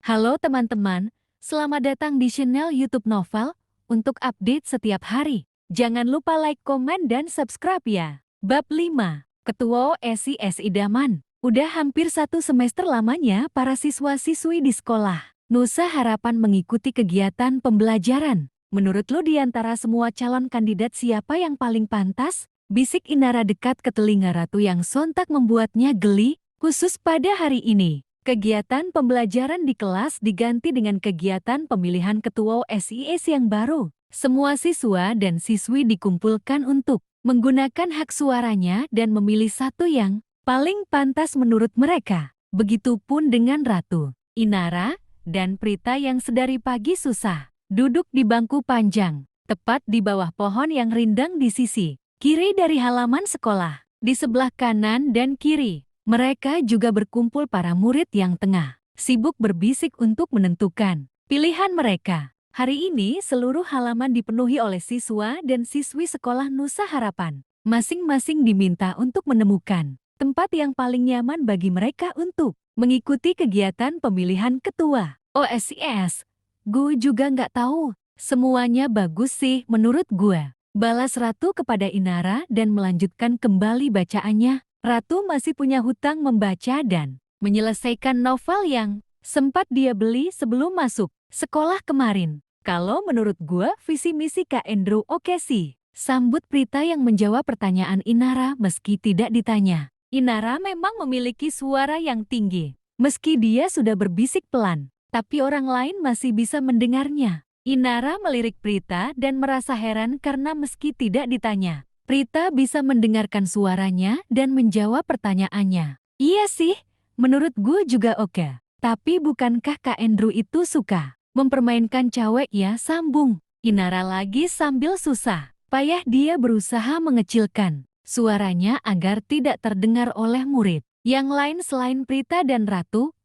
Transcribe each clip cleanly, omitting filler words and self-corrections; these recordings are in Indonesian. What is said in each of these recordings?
Halo teman-teman, selamat datang di channel YouTube Novel untuk update setiap hari. Jangan lupa like, komen, dan subscribe ya. Bab 5. Ketua OSI Idaman. Udah hampir 1 semester lamanya para siswa-siswi di sekolah Nusa Harapan mengikuti kegiatan pembelajaran. Menurut lo di antara semua calon kandidat siapa yang paling pantas? Bisik Inara dekat ke telinga Ratu yang sontak membuatnya geli, khusus pada hari ini. Kegiatan pembelajaran di kelas diganti dengan kegiatan pemilihan ketua OSIS yang baru. Semua siswa dan siswi dikumpulkan untuk menggunakan hak suaranya dan memilih satu yang paling pantas menurut mereka. Begitupun dengan Ratu, Inara, dan Prita yang sedari pagi susah duduk di bangku panjang, tepat di bawah pohon yang rindang di sisi kiri dari halaman sekolah. Di sebelah kanan dan kiri, mereka juga berkumpul para murid yang tengah sibuk berbisik untuk menentukan pilihan mereka. Hari ini seluruh halaman dipenuhi oleh siswa dan siswi sekolah Nusa Harapan. Masing-masing diminta untuk menemukan tempat yang paling nyaman bagi mereka untuk mengikuti kegiatan pemilihan ketua OSIS. Gue juga nggak tahu, semuanya bagus sih menurut gue. Balas Ratu kepada Inara dan melanjutkan kembali bacaannya. Ratu masih punya hutang membaca dan menyelesaikan novel yang sempat dia beli sebelum masuk sekolah kemarin. Kalau menurut gua, visi misi Kak Andrew oke sih. Sambut Prita yang menjawab pertanyaan Inara meski tidak ditanya. Inara memang memiliki suara yang tinggi. Meski dia sudah berbisik pelan, tapi orang lain masih bisa mendengarnya. Inara melirik Prita dan merasa heran karena meski tidak ditanya, Prita bisa mendengarkan suaranya dan menjawab pertanyaannya. Iya sih, menurut gue juga oke. Tapi bukankah Kak Andrew itu suka mempermainkan cewek ya, sambung Inara lagi sambil susah payah dia berusaha mengecilkan suaranya agar tidak terdengar oleh murid yang lain selain Prita dan Ratu.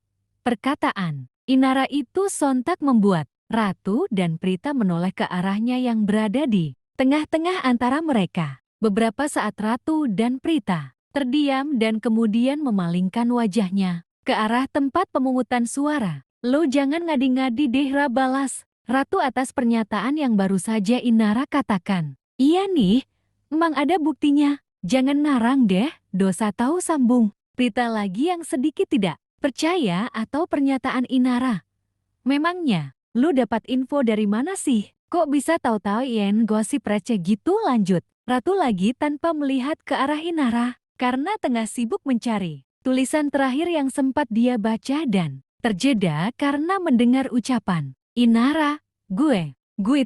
Perkataan Inara itu sontak membuat Ratu dan Prita menoleh ke arahnya yang berada di tengah-tengah antara mereka. Beberapa saat Ratu dan Prita terdiam dan kemudian memalingkan wajahnya ke arah tempat pemungutan suara. Lo jangan ngadi-ngadi deh, balas Ratu atas pernyataan yang baru saja Inara katakan. Iya nih, emang ada buktinya. Jangan ngarang deh, dosa tahu, sambung Prita lagi yang sedikit tidak percaya atau pernyataan Inara. Memangnya, lu dapat info dari mana sih? Kok bisa tahu-tahu Ian gosip receh gitu, lanjut Ratu lagi tanpa melihat ke arah Inara, karena tengah sibuk mencari tulisan terakhir yang sempat dia baca dan terjeda karena mendengar ucapan Inara, gue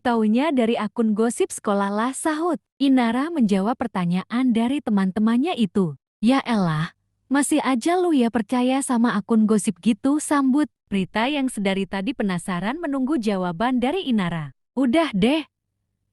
taunya dari akun gosip sekolah lah, sahut Inara menjawab pertanyaan dari teman-temannya itu. Ya elah, masih aja lu ya percaya sama akun gosip gitu, sambut Prita yang sedari tadi penasaran menunggu jawaban dari Inara. Udah deh,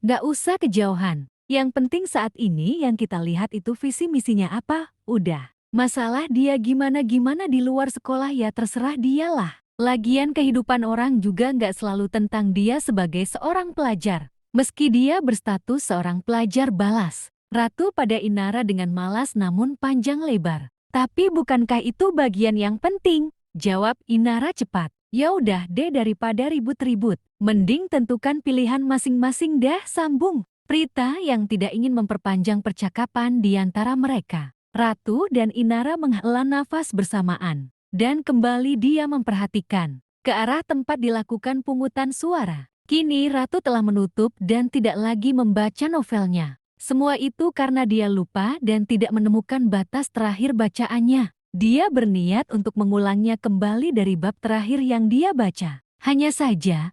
gak usah kejauhan. Yang penting saat ini yang kita lihat itu visi misinya apa, udah. Masalah dia gimana-gimana di luar sekolah ya terserah dialah. Lagian kehidupan orang juga nggak selalu tentang dia sebagai seorang pelajar. Meski dia berstatus seorang pelajar, balas Ratu pada Inara dengan malas namun panjang lebar. Tapi bukankah itu bagian yang penting? Jawab Inara cepat. Ya udah deh, daripada ribut-ribut, mending tentukan pilihan masing-masing dah, sambung Prita yang tidak ingin memperpanjang percakapan di antara mereka. Ratu dan Inara menghela nafas bersamaan, dan kembali dia memperhatikan ke arah tempat dilakukan pungutan suara. Kini Ratu telah menutup dan tidak lagi membaca novelnya. Semua itu karena dia lupa dan tidak menemukan batas terakhir bacaannya. Dia berniat untuk mengulangnya kembali dari bab terakhir yang dia baca. Hanya saja,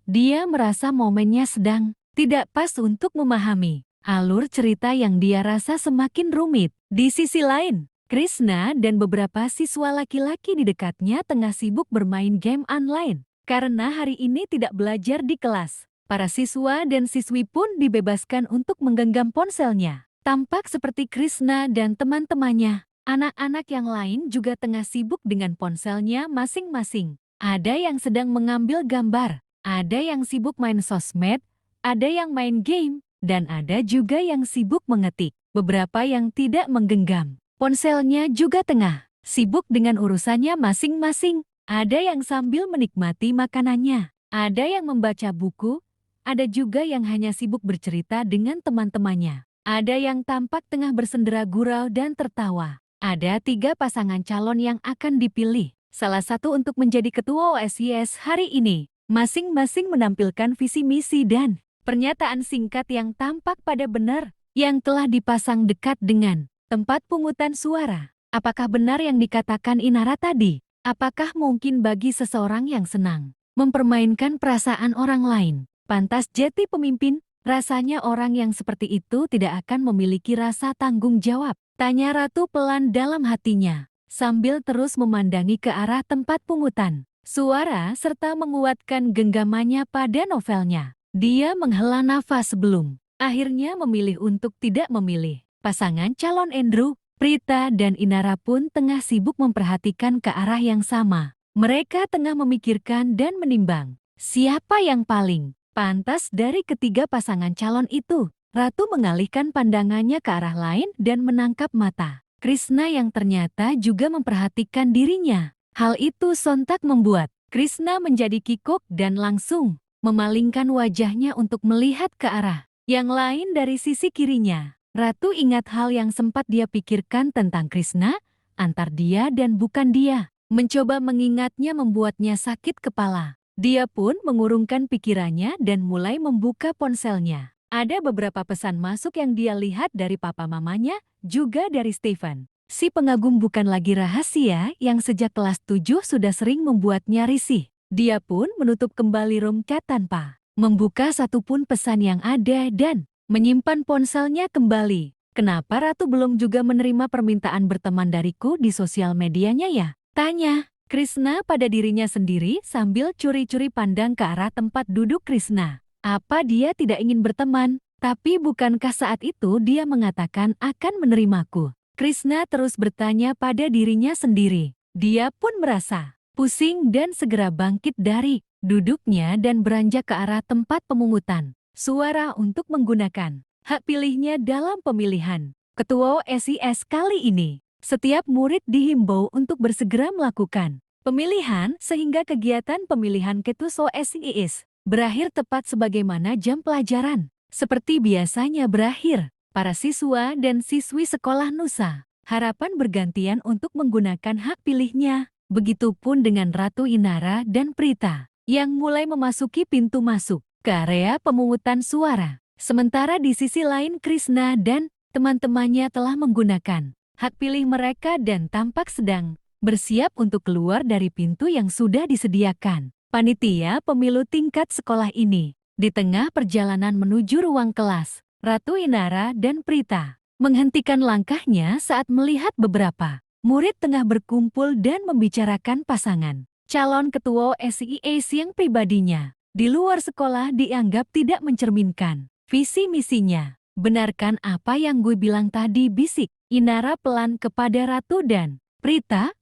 dia merasa momennya sedang tidak pas untuk memahami alur cerita yang dia rasa semakin rumit. Di sisi lain, Krishna dan beberapa siswa laki-laki di dekatnya tengah sibuk bermain game online. Karena hari ini tidak belajar di kelas, para siswa dan siswi pun dibebaskan untuk menggenggam ponselnya. Tampak seperti Krishna dan teman-temannya, anak-anak yang lain juga tengah sibuk dengan ponselnya masing-masing. Ada yang sedang mengambil gambar, ada yang sibuk main sosmed, ada yang main game, dan ada juga yang sibuk mengetik. Beberapa yang tidak menggenggam ponselnya juga tengah sibuk dengan urusannya masing-masing. Ada yang sambil menikmati makanannya, ada yang membaca buku, ada juga yang hanya sibuk bercerita dengan teman-temannya. Ada yang tampak tengah bersendera gurau dan tertawa. Ada 3 pasangan calon yang akan dipilih, salah satu untuk menjadi ketua OSIS hari ini. Masing-masing menampilkan visi misi dan pernyataan singkat yang tampak pada benar, yang telah dipasang dekat dengan tempat pungutan suara. Apakah benar yang dikatakan Inara tadi? Apakah mungkin bagi seseorang yang senang mempermainkan perasaan orang lain, pantas jadi pemimpin? Rasanya orang yang seperti itu tidak akan memiliki rasa tanggung jawab, tanya Ratu pelan dalam hatinya, sambil terus memandangi ke arah tempat pungutan suara serta menguatkan genggamannya pada novelnya. Dia menghela nafas sebelum akhirnya memilih untuk tidak memilih. Pasangan calon Andrew, Prita dan Inara pun tengah sibuk memperhatikan ke arah yang sama. Mereka tengah memikirkan dan menimbang siapa yang paling pantas dari ketiga pasangan calon itu. Ratu mengalihkan pandangannya ke arah lain dan menangkap mata Krishna yang ternyata juga memperhatikan dirinya. Hal itu sontak membuat Krishna menjadi kikuk dan langsung memalingkan wajahnya untuk melihat ke arah yang lain dari sisi kirinya. Ratu ingat hal yang sempat dia pikirkan tentang Krishna, antar dia dan bukan dia. Mencoba mengingatnya membuatnya sakit kepala. Dia pun mengurungkan pikirannya dan mulai membuka ponselnya. Ada beberapa pesan masuk yang dia lihat dari papa mamanya, juga dari Stephen. Si pengagum bukan lagi rahasia yang sejak kelas 7 sudah sering membuatnya risih. Dia pun menutup kembali room chat tanpa membuka satupun pesan yang ada dan menyimpan ponselnya kembali. Kenapa Ratu belum juga menerima permintaan berteman dariku di sosial medianya ya? Tanya Krishna pada dirinya sendiri sambil curi-curi pandang ke arah tempat duduk Krishna. Apa dia tidak ingin berteman? Tapi bukankah saat itu dia mengatakan akan menerimaku? Krishna terus bertanya pada dirinya sendiri. Dia pun merasa pusing dan segera bangkit dari duduknya dan beranjak ke arah tempat pemungutan suara untuk menggunakan hak pilihnya dalam pemilihan ketua OSIS kali ini. Setiap murid dihimbau untuk bersegera melakukan pemilihan sehingga kegiatan pemilihan ketua OSIS berakhir tepat sebagaimana jam pelajaran. Seperti biasanya berakhir, para siswa dan siswi sekolah Nusa harapan bergantian untuk menggunakan hak pilihnya. Begitupun dengan Ratu Inara dan Prita yang mulai memasuki pintu masuk ke area pemungutan suara. Sementara di sisi lain Krishna dan teman-temannya telah menggunakan hak pilih mereka dan tampak sedang bersiap untuk keluar dari pintu yang sudah disediakan panitia pemilu tingkat sekolah ini. Di tengah perjalanan menuju ruang kelas, Ratu Inara dan Prita menghentikan langkahnya saat melihat beberapa murid tengah berkumpul dan membicarakan pasangan calon ketua OSIS yang pribadinya di luar sekolah dianggap tidak mencerminkan visi misinya. Benarkan apa yang gue bilang tadi, bisik Inara pelan kepada Ratu dan Prita.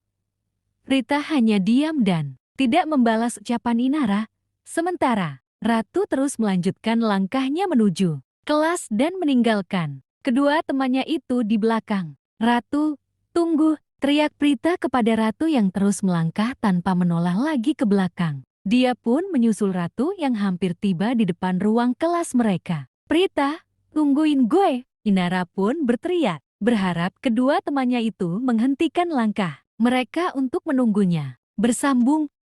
Prita hanya diam dan tidak membalas ucapan Inara. Sementara Ratu terus melanjutkan langkahnya menuju kelas dan meninggalkan kedua temannya itu di belakang. Ratu, tunggu, teriak Prita kepada Ratu yang terus melangkah tanpa menoleh lagi ke belakang. Dia pun menyusul Ratu yang hampir tiba di depan ruang kelas mereka. Prita, tungguin gue. Inara pun berteriak, berharap kedua temannya itu menghentikan langkah mereka untuk menunggunya. Bersambung,